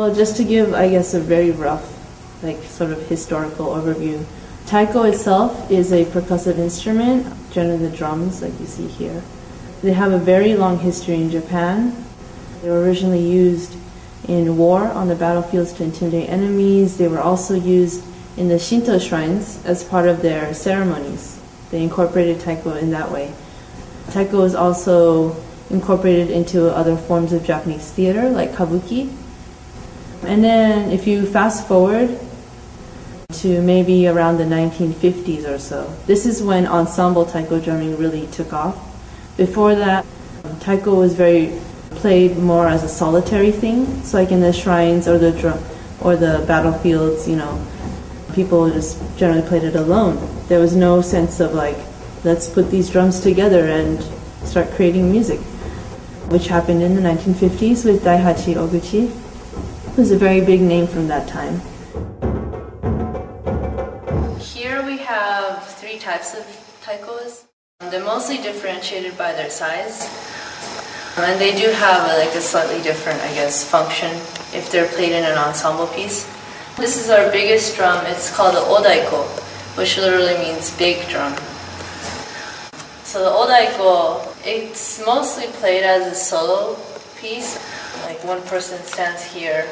Well, just to give, I guess, a very rough, like, sort of historical overview. Taiko itself is a percussive instrument, generally the drums, like you see here. They have a very long history in Japan. They were originally used in war on the battlefields to intimidate enemies. They were also used in the Shinto shrines as part of their ceremonies. They incorporated taiko in that way. Taiko is also incorporated into other forms of Japanese theater, like kabuki. And then if you fast forward to maybe around the 1950s or so, this is when ensemble taiko drumming really took off. Before that, taiko was played more as a solitary thing. So like in the shrines or the battlefields, people just generally played it alone. There was no sense of like, let's put these drums together and start creating music, which happened in the 1950s with Daihachi Oguchi, who's a very big name from that time. Here we have three types of taikos. They're mostly differentiated by their size, and they do have a slightly different, function if they're played in an ensemble piece. This is our biggest drum. It's called the odaiko, which literally means big drum. So the odaiko, it's mostly played as a solo piece. Like one person stands here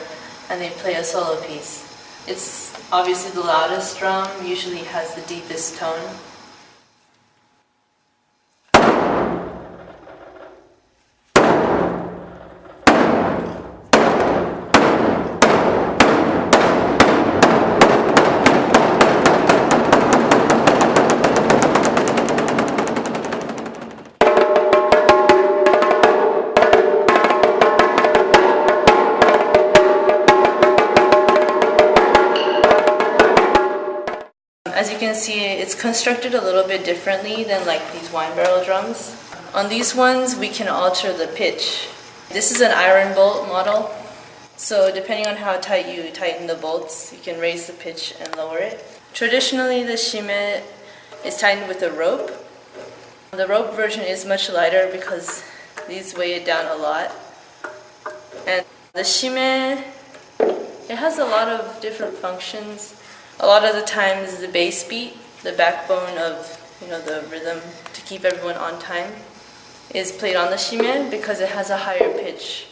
and they play a solo piece. It's obviously the loudest drum, usually has the deepest tone. As you can see, it's constructed a little bit differently than like these wine barrel drums. On these ones, we can alter the pitch. This is an iron bolt model, so depending on how tight you tighten the bolts, you can raise the pitch and lower it. Traditionally, the shime is tightened with a rope. The rope version is much lighter because these weigh it down a lot. And the shime, it has a lot of different functions. A lot of the times the bass beat, the backbone of the rhythm to keep everyone on time, is played on the shime because it has a higher pitch.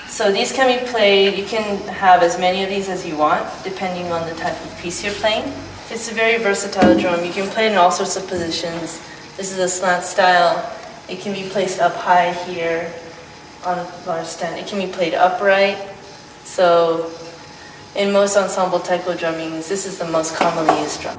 So these can be played, you can have as many of these as you want, depending on the type of piece you're playing. It's a very versatile drum. You can play it in all sorts of positions. This is a slant style. It can be placed up high here on a large stand. It can be played upright. So in most ensemble taiko drummings, this is the most commonly used drum.